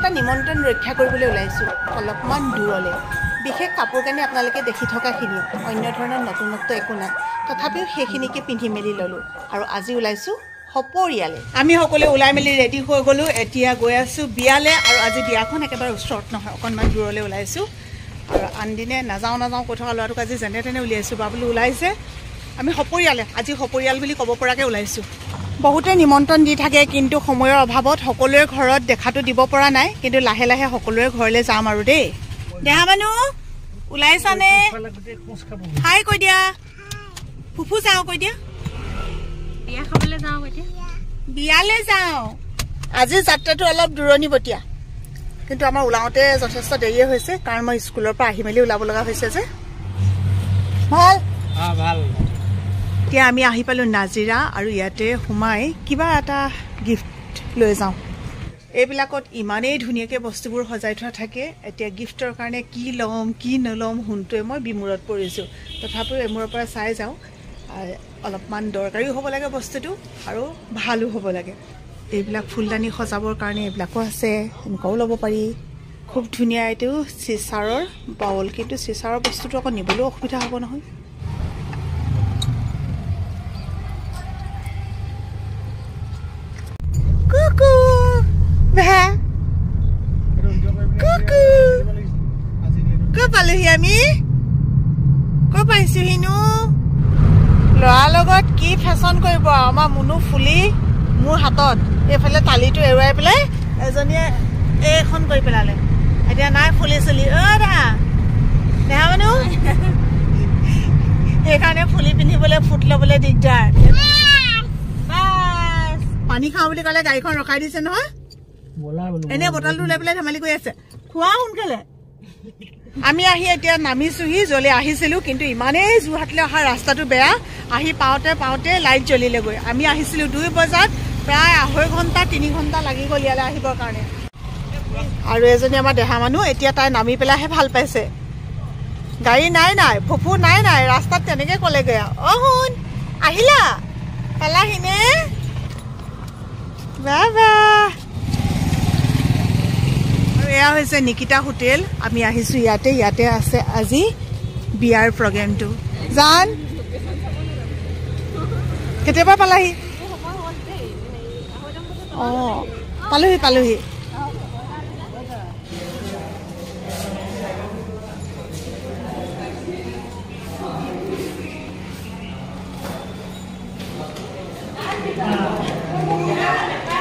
এটা নিমন্ত্ৰণ ৰক্ষা কৰিবলৈ ওলাইছো অলপমান দূৰলৈ বিশেষ কাপোৰ কানি আপোনালোকে দেখি থকাখিনি অন্য ধৰণৰ নতুনত্ব একো নাই তথাপিও সেইখিনিকে পিন্ধি মেলি ললো আৰু আজি ওলাইছো সপৰিয়ালে আমি সকলোৱে ওলাই মেলি ৰেডি হৈ গলো এতিয়া গৈ আছো বিয়ালে আৰু আজি বিয়াখন একেবাৰে ওচৰত নহয় অকণমান দূৰলৈ ওলাইছো আৰু আনদিনে নাযাওঁ কৈ থকা ল'ৰাটোক আজি যেনে তেনে উলিয়াইছো বাবুলো ওলাইছে আমি সপৰিয়ালে আজি সপৰিয়াল বুলি ক'ব পৰাকৈ ওলাইছো বহুতে নিমন্ত্ৰণ দি থাকে কিন্তু সময়ৰ অভাৱত সকলোৰে ঘৰত দেখাটো দিব পৰা নাই কিন্তু লাহে লাহে সকলোৰে ঘৰলৈ যাম আৰু দেই দেহা মানুহ ওলাইছানে হাই কৈ দিয়া ফুফু যাওঁ কৈ দিয়া বিয়া খাবলৈ যাওঁ কৈ দিয়া বিয়ালৈ যাওঁ আজি যাত্ৰাটো অলপ দূৰণিবতীয়া কিন্তু আমাৰ ওলাওঁতে যথেষ্ট দেৰিয়ে হৈছে কাৰণ মই স্কুলৰ পৰা আহি মেলি ওলাব লগা হৈছে যে ভাল ভাল এতিয়া আমি আহি পালোঁ নাজিৰা আৰু ইয়াতে সোমাই কিবা এটা গিফ্ট লৈ যাওঁ এইবিলাকত ইমানেই ধুনীয়াকৈ বস্তুবোৰ সজাই থোৱা থাকে এতিয়া গিফ্টৰ কাৰণে কি ল'ম কি নল'ম শুনটোৱে মই বিমূৰত পৰিছোঁ তথাপিও এমূৰৰ পৰা চাই যাওঁ অলপমান দৰকাৰীও হ'ব লাগে বস্তুটো আৰু ভালো হ'ব লাগে এইবিলাক ফুলদানি সজাবৰ কাৰণে এইবিলাকো আছে এনেকুৱাও ল'ব পাৰি খুব ধুনীয়া এইটো চিচাৰৰ বাউল কিন্তু চিচাৰৰ বস্তুটো আকৌ নিবলৈও অসুবিধা হ'ব নহয় কুকু ভা কুকু ক'ত পালোহি আমি ক'ত পাইছোহিনো ল'ৰাৰ লগত কি ফেশ্বন কৰিব আমাৰ মুনু ফুলি মোৰ হাতত এইফালে তালিটো এৰুৱাই পেলাই এজনীয়ে এইখন কৰি পেলালে এতিয়া নাই ফুলি চুলি দেহা মানুহ সেইকাৰণে ফুলি পিন্ধিবলৈ ফুট ল'বলৈ দিগদাৰ পানী খাওঁ বুলি ক'লে গাড়ীখন ৰখাই দিছে নহয় এনে বটলটো লৈ পেলাই ধেমালি কৰি আছে খোৱা সোনকালে আমি আহি এতিয়া নামিছোহি য'লৈ আহিছিলোঁ কিন্তু ইমানেই যোৰহাটলৈ অহা ৰাস্তাটো বেয়া আহি পাওঁতে লাইট জ্বলিলেগৈ আমি আহিছিলোঁ 2 বজাত প্ৰায় 2.5 ঘণ্টা 3 ঘণ্টা লাগি গ'ল ইয়ালৈ আহিবৰ কাৰণে আৰু এজনী আমাৰ দেহা মানুহ এতিয়া তাই নামি পেলাইহে ভাল পাইছে গাড়ী নাই ফুফু নাই ৰাস্তাত তেনেকৈ ক'লেগৈ শুন আহিলা পেলাহিনে বাবা আৰু এয়া হৈছে নিকিতা হোটেল আমি আহিছোঁ ইয়াতে আছে আজি বিয়াৰ প্ৰগ্ৰেমটো জান কেতিয়াবা পালাহি পালোহি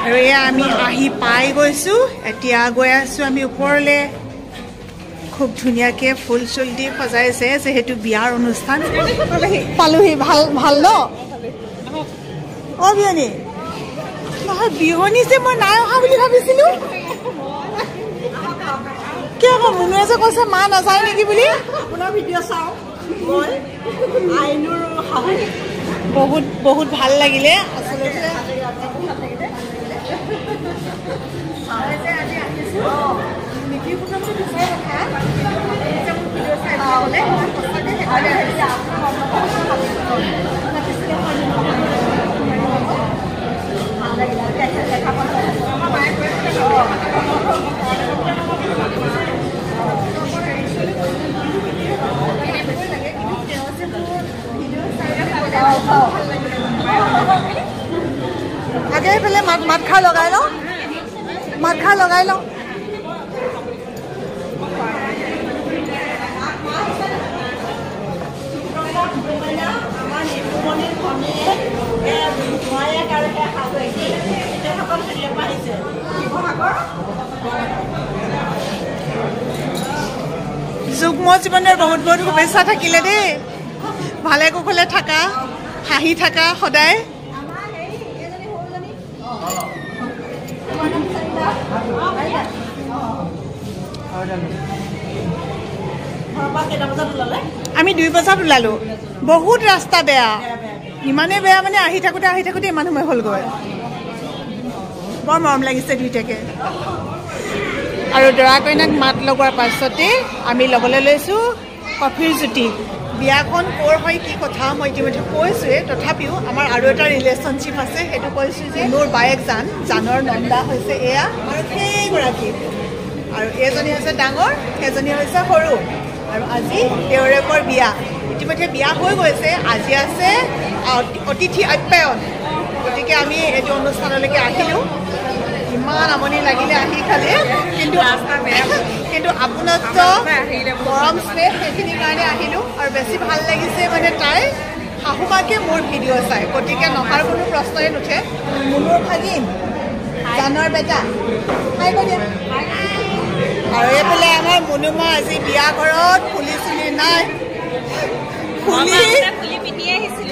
আৰু এয়া আমি আহি পাই গৈছোঁ এতিয়া গৈ আছোঁ আমি ওপৰলৈ খুব ধুনীয়াকৈ ফুল চুল দি সজাইছে যিহেতু বিয়াৰ অনুষ্ঠান পালোহি ভাল ন বিয়নী নহয় বিয়নী যে মই নাই অহা বুলি ভাবিছিলোঁ কিয় আকৌ মুনুৱে যে কৈছে মা নাযায় নেকি বুলি আপোনাৰ ভিডিঅ' চাওঁ বহুত ভাল লাগিলে আচলতে আগে এইফালে মাত খাৰ লগাই লওঁ যুগ্ম জীৱনৰ বহুত শুভেচ্ছা থাকিলে দেই ভালে কুশলে থাকা হাঁহি থাকা সদায় আমি 2 বজাত ওলালো বহুত ৰাস্তা বেয়া ইমানে বেয়া মানে আহি থাকোঁতে ইমান সময় হ'লগৈ বৰ মৰম লাগিছে দুইটাকে আৰু দৰা কইনাক মাত লগোৱাৰ পাছতে আমি ল'বলৈ লৈছোঁ কফিৰ জুতি বিয়াখন ক'ৰ হয় কি কথা মই ইতিমধ্যে কৈছোঁৱে তথাপিও আমাৰ আৰু এটা ৰিলেশ্যনশ্বিপ আছে সেইটো কৈছোঁ যে মোৰ বায়েক জানৰ নন্দা হৈছে এয়া আৰু সেইগৰাকী আৰু এজনী হৈছে ডাঙৰ, এজনী হৈছে সৰু। আৰু আজি দেউৰেকৰ বিয়া, ইতিমধ্যে বিয়া হৈ গৈছে, আজি আছে অতিথি আপ্যায়ন। গতিকে আমি এইটো অনুষ্ঠানলৈকে আহিলোঁ। ইমান আমনি লাগিলে আহি খালি, কিন্তু আপোনাৰতো গৰম স্নেহ সেইখিনিৰ কাৰণে আহিলোঁ। আৰু বেছি ভাল লাগিছে মানে তাই শাহুমাকে মোৰ ভিডিঅ' চাই, গতিকে নহাৰ কোনো প্ৰশ্নই নুঠে। মুনুৰ ভাগিন জানৰ বেটা খাই দিয়া। আৰু এইফালে আমাৰ মুনুমা আজি বিয়া ঘৰত ফুলি চুলি নাই,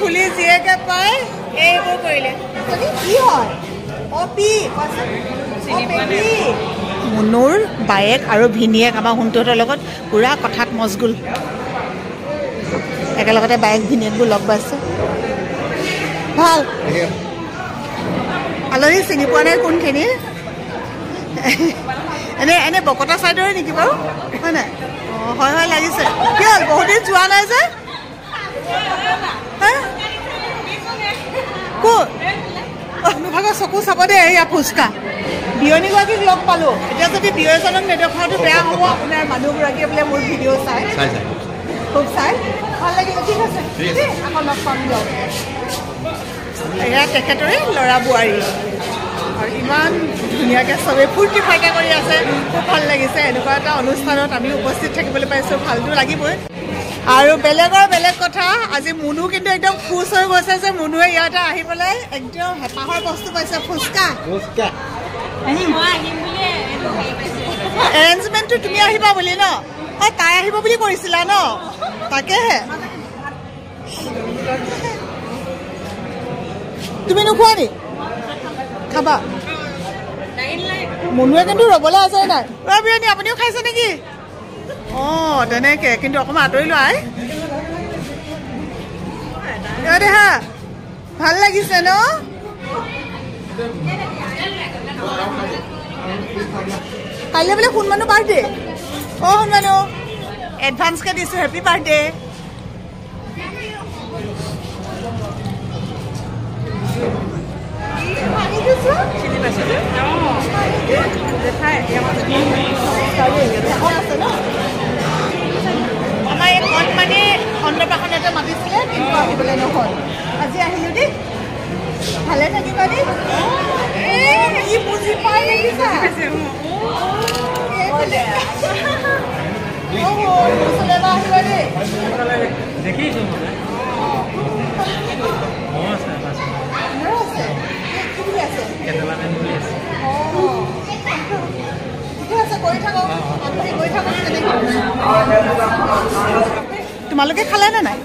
ফুলি জীয়েকে পায় এইবোৰ কৰিলে। কি হয় মুনুৰ বায়েক আৰু ভিনীয়েক আমাৰ সোণটোহঁতৰ লগত পুৰা কথাত মজগুল। একেলগতে বায়েক ভিনীয়েকবোৰ লগ পাইছে। ভাল আলহী চিনি পোৱা নাই কোনখিনি? এনে বকতা চাইডৰে নেকি বাৰু? হয় নাই? অঁ হয় লাগিছে। কি হ'ল বহুত দিন যোৱা নাই যে? ক'ত অনুভাগৰ চকু চাব দেই। এয়া ফুচকা বিয়নীগৰাকীক লগ পালোঁ। এতিয়া যদি বিয়জনক নেদেখুৱাটো বেয়া হ'ব। আপোনাৰ মানুহগৰাকীয়ে বোলে মোৰ ভিডিঅ' চাই খুব চাই ভাল লাগিলে। ঠিক আছে আকৌ লগ পাম দিয়ক। এয়া তেখেতৰে ল'ৰা বোৱাৰী আৰু ইমান ধুনীয়াকৈ চবেই ফূৰ্তি ফাৰ্তা কৰি আছে। খুব ভাল লাগিছে। এনেকুৱা এটা অনুষ্ঠানত আমি উপস্থিত থাকিবলৈ পাইছোঁ, ভালটো লাগিবই। আৰু বেলেগৰ বেলেগ কথা, আজি মুনু কিন্তু একদম খুচ হৈ গৈছে যে মুনুৱে ইয়াতে আহি পেলাই একদম হেঁপাহৰ বস্তু পাইছে। ফুচকা এৰেঞ্জমেণ্টটো তুমি আহিবা বুলি ন? হয় তাই আহিব বুলি কৰিছিলা ন? তাকেহে তুমি নোখোৱা নি? খাবা। মুনুৱে কিন্তু ৰ'বলৈ আছে নাই? বিৰিয়ানী আপুনিও খাইছে নেকি? অঁ তেনেকৈ কিন্তু অকণমান আঁতৰি লোৱা। দেহা ভাল লাগিছে ন? কাইলৈ বোলে সোণমানুহ বাৰ্থডে। অঁ সোণমানুহ এডভান্সকৈ দিছোঁ, হেপী বাৰ্থডে। আমাৰ এই কণমানি অন্নপ্ৰাশনতে মাতিছিলে কিন্তু আহিবলৈ নহ'ল। আজি আহিলোঁ দেই, ভালে থাকিবা দেই। ই বুজি পাই লাগিছা আহিবা দেই। তোমালোকে খালা নে নাই?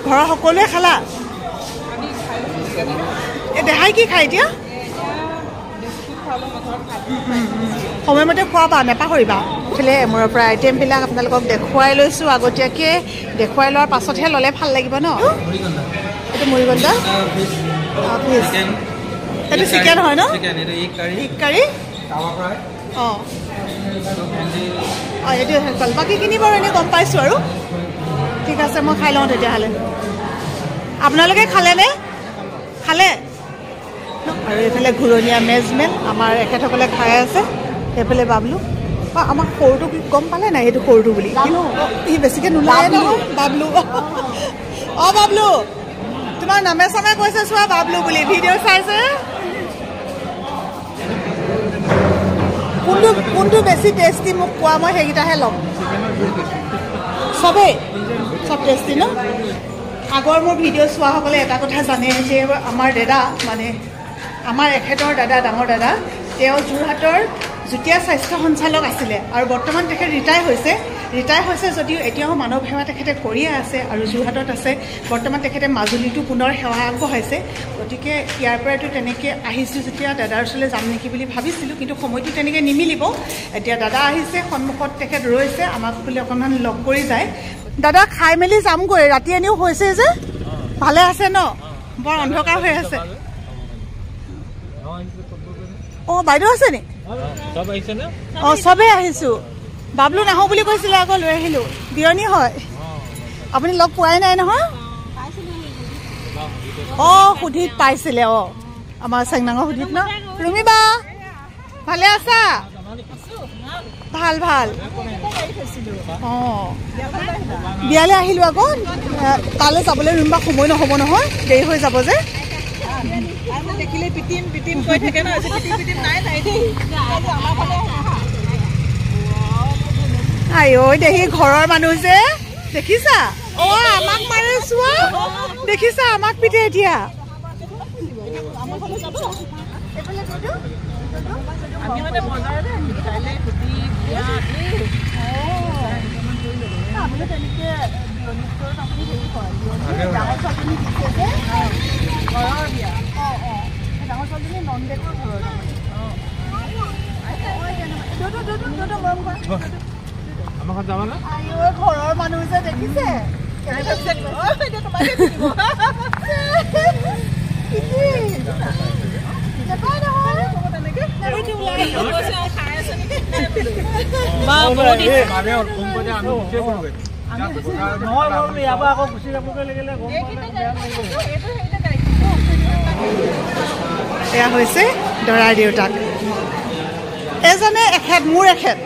ঘৰৰ সকলোৱে খালা? এই দেহাই কি খায় এতিয়া? সময়মতে খোৱাবা, নেপাহৰিবা। এইফালে মূৰৰ পৰা আইটেমবিলাক আপোনালোকক দেখুৱাই লৈছোঁ আগতীয়াকৈ। দেখুৱাই লোৱাৰ পাছতহে ল'লে ভাল লাগিব ন? এইটো মুৰিগণ্ডা পিচ, এইটো চিকেন হয় ন? এগ কাৰী। অঁ অঁ এইটো কল। বাকীখিনি বাৰু এনেই গম পাইছোঁ আৰু। ঠিক আছে মই খাই লওঁ তেতিয়াহ'লে। আপোনালোকে খালেনে? খালে? আৰু এইফালে ঘূৰণীয়া মেজমেন আমাৰ এখেতসকলে খাই আছে। সেইফালে বাবলু। অঁ আমাৰ সৰুটো গম পালে নাই সেইটো সৰুটো বুলি? সি বেছিকৈ নোলায় নহয়। বাবলু অঁ বাবলু তোমাৰ নামে চামে কৈছে চোৱা বাবলু বুলি, ভিডিঅ' চাইছে। কোনটো বেছি টেষ্টি মোক কোৱা, মই সেইকেইটাহে ল'ম। চবেই চব টেষ্টি ন? আগৰ মোৰ ভিডিঅ' চোৱাসকলে এটা কথা জানে যে আমাৰ দাদা মানে আমাৰ এখেতৰ দাদা, ডাঙৰ দাদা, তেওঁ যোৰহাটৰ যুটীয়া স্বাস্থ্য সঞ্চালক আছিলে আৰু বৰ্তমান তেখেত ৰিটায়াৰ হৈছে যদিও এতিয়াও মানৱ সেৱা তেখেতে কৰিয়ে আছে আৰু যোৰহাটত আছে। বৰ্তমান তেখেতে মাজুলীতো পুনৰ সেৱা আগবঢ়াইছে। গতিকে ইয়াৰ পৰাতো তেনেকৈ আহিছোঁ যেতিয়া দাদাৰ ওচৰলৈ যাম নেকি বুলি ভাবিছিলোঁ, কিন্তু সময়টো তেনেকৈ নিমিলিব। এতিয়া দাদা আহিছে, সন্মুখত তেখেত ৰৈছে, আমাক বোলে অকণমান লগ কৰি যায়। দাদা খাই মেলি যামগৈ, ৰাতি এনেও হৈছে যে। ভালে আছে ন? বৰ অন্ধকাৰ হৈ আছে। অঁ বাইদেউ আছে নি? অঁ চবেই আহিছোঁ। বাবলু নাহোঁ বুলি কৈছিলে আকৌ লৈ আহিলোঁ। বিয়নী হয়। আপুনি লগ পোৱাই নাই নহয়? অঁ সুধিত পাইছিলে। অঁ আমাৰ চেংনাঙৰ সুধিত ন? ৰুমি বা ভালে আছা? ভাল ভাল বিয়ালৈ আহিলোঁ আকৌ তালৈ যাবলৈ ৰুম বা সময় নহ'ব নহয় দেৰি হৈ যাব যে দেখিলে পিটিম পিটিম কৈ থাকে ন পিটিম নাই নাই দেই আই ঐ দেহি ঘৰৰ মানুহ যে দেখিছা আমাক মাৰে চোৱা দেখিছা আমাক পিটে এতিয়া আমি মানে বজাৰতে আহিলোঁ কাইলৈ পুতি বিয়া আপুনি তেনেকৈ বিয়নিষ্টত আপুনি হেৰি হয় ডাঙৰ ছোৱালীজনী দিছে যে ঘৰৰ বিয়া ডাঙৰ ছোৱালীজনী নন্দেকৰ ঘৰৰ ঘৰৰ মানুহ যে দেখিছে এয়া হৈছে দৰাৰ দেউতাক এজনে এখেত মোৰ এখেত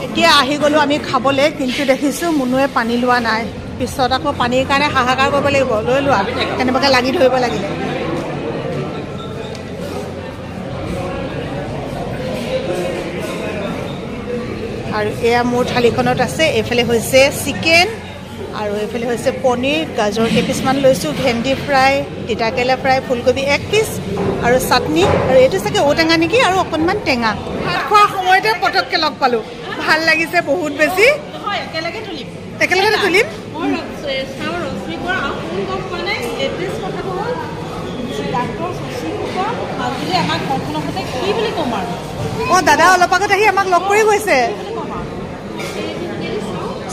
এতিয়া আহি গ'লোঁ আমি খাবলৈ কিন্তু দেখিছোঁ মুনুৱে পানী লোৱা নাই পিছত আকৌ পানীৰ কাৰণে হাহাকাৰ কৰিব লাগিব লৈ লোৱা কেনেবাকৈ লাগি ধৰিব লাগিলে আৰু এয়া মোৰ থালিখনত আছে এইফালে হৈছে চিকেন আৰু এইফালে হৈছে পনীৰ গাজৰ কেইপিচমান লৈছোঁ ভেন্দি ফ্ৰাই তিতাকেৰেলা ফ্ৰাই ফুলকবি 1 পিচ আৰু চাটনি আৰু এইটো চাগে ঔটেঙা নেকি আৰু অকণমান টেঙা ভাত খোৱাৰ সময়তে পটককৈ লগ পালোঁ ভাল লাগিছে বহুত বেছি একেলগে তুলিম দাদা অলপ আগত আহি আমাক লগ কৰি গৈছে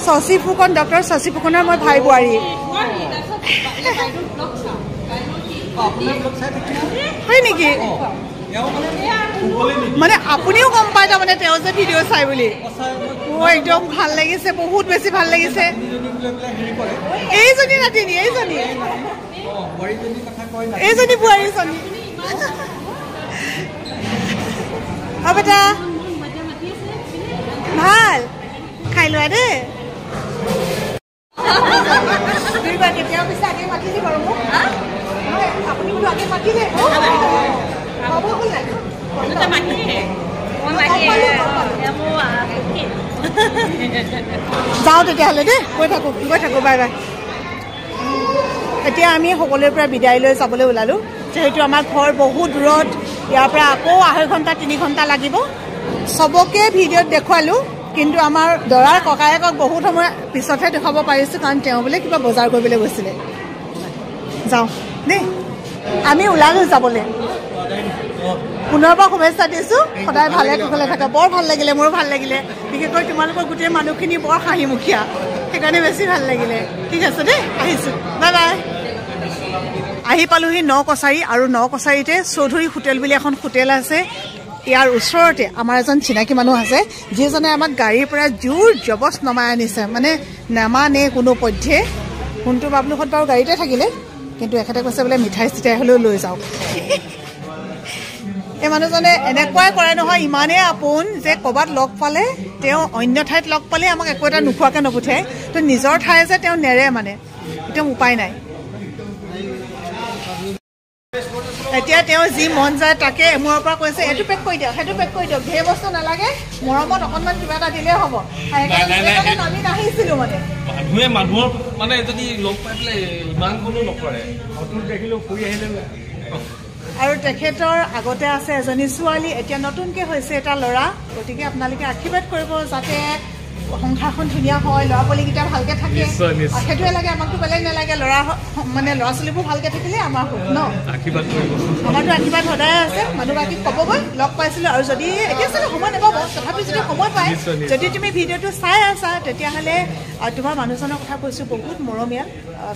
শশী ফুকন ডক্টৰ শশী ফুকনৰ মই ভাই বোৱাৰী হয় নেকি মানে আপুনিও গম পায় তাৰমানে তেওঁ যে ভিডিঅ' চাই বুলি মোৰ একদম ভাল লাগিছে বহুত বেছি ভাল লাগিছে এইজনী নাতিনী এইজনী বোৱাৰীজনী বেটা ভাল খাই লোৱা দেই কেতিয়াও পিছে আগে মাতি দিব বাৰু মোক আপুনি বোলো আগে মাতি দে যাওঁ তেতিয়াহ'লে দেই গৈ থাকোঁ বাই বাই এতিয়া আমি সকলোৰে পৰা বিদায় লৈ যাবলৈ ওলালোঁ যিহেতু আমাৰ ঘৰ বহুত দূৰত ইয়াৰ পৰা আকৌ 2.5 ঘণ্টা 3 ঘণ্টা লাগিব চবকে ভিডিঅ'ত দেখুৱালোঁ কিন্তু আমাৰ দৰাৰ ককায়েকক বহুত সময় পিছতহে দেখাব পাৰিছোঁ কাৰণ তেওঁ বোলে কিবা বজাৰ কৰিবলৈ গৈছিলে যাওঁ দেই আমি ওলালোঁ যাবলৈ পুনৰবাৰ শুভেচ্ছা দিছোঁ সদায় ভালে কুশলে থাকা বৰ ভাল লাগিলে মোৰো ভাল লাগিলে বিশেষকৈ তোমালোকৰ গোটেই মানুহখিনি বৰ হাঁহিমুখীয়া সেইকাৰণে বেছি ভাল লাগিলে ঠিক আছে দেই আহিছোঁ বাই বাই আহি পালোহি নকছাৰী আৰু নকছাৰীতে চৌধুৰী হোটেল বুলি এখন হোটেল আছে ইয়াৰ ওচৰতে আমাৰ এজন চিনাকি মানুহ আছে যিজনে আমাক গাড়ীৰ পৰা জোৰ জবস্ত নমাই আনিছে মানে নামানে কোনো পধ্যে কোনটো বাবলুহঁত বাৰু গাড়ীতে থাকিলে কিন্তু এখেতে কৈছে বোলে মিঠাই চিঠাই হ'লেও লৈ যাওক এই মানুহজনে এনেকুৱাই কৰে নহয় ইমানেই আপোন যে ক'ৰবাত লগ পালে তেওঁ অন্য ঠাইত লগ পালে আমাক একো এটা নোখোৱাকৈ নপঠিয়াই তো নিজৰ ঠাই যে তেওঁ নেৰে মানে একদম উপায় নাই এতিয়া তেওঁ যি মন যায় তাকে মূৰৰ পৰা কৈছে এইটো পেক কৰি দিয়ক সেইটো পেক কৰি দিয়ক ঢেৰ বস্তু নালাগে মৰমত অকণমান কিবা এটা দিলেই হ'ব আমি নাহিছিলোঁ মানে মানুহে মানুহৰ মানে যদি লগ পাই পেলাই ইমান কোনো নকৰে দেখিলেও ফুৰি আহিলে আৰু তেখেতৰ আগতে আছে এজনী ছোৱালী এতিয়া নতুনকৈ হৈছে এটা ল'ৰা গতিকে আপোনালোকে আশীৰ্বাদ কৰিব যাতে সংসাৰখন ধুনীয়া হয় ল'ৰা ছোৱালীকেইটা ভালকৈ থাকে সেইটোৱে লাগে আমাকতো বেলেগ নালাগে ল'ৰা মানে ল'ৰা ছোৱালীবোৰ ভালকৈ থাকিলে আমাৰ সুখ ন আমাৰতো আশীৰ্বাদ সদায় আছে মানুহগৰাকীক ক'বগৈ লগ পাইছিলোঁ আৰু যদি এতিয়া চাগে সময় নাপাব তথাপি যদি সময় পায় যদি তুমি ভিডিঅ'টো চাই আছা তেতিয়াহ'লে তোমাৰ মানুহজনৰ কথা কৈছোঁ বহুত মৰমীয়াল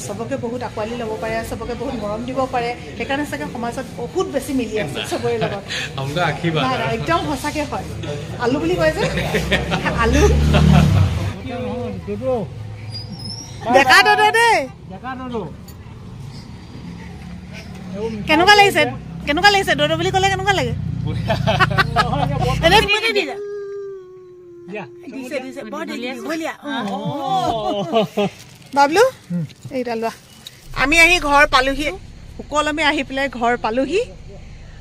চবকে বহুত আঁকোৱালি ল'ব পাৰে চবকে বহুত মৰম দিব পাৰে সেইকাৰণে চাগে সমাজত বহুত বেছি মিলি আছে চবৰে লগত একদম সঁচাকৈ হয় আলু বুলি কয় যে আলু ডেকা দাদা দেই কেনেকুৱা লাগিছে দৌৰ বুলি ক'লে কেনেকুৱা লাগে বাবলু এইটা লোৱা আমি আহি ঘৰ পালোহি সুকলমে আহি পেলাই ঘৰ পালোহি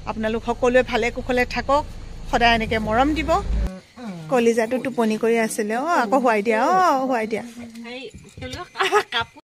আপোনালোক সকলোৱে ভালে কুশলে থাকক সদায় এনেকৈ মৰম দিব কলিজাটো টোপনি কৰি আছিলে আকৌ শুৱাই দিয়া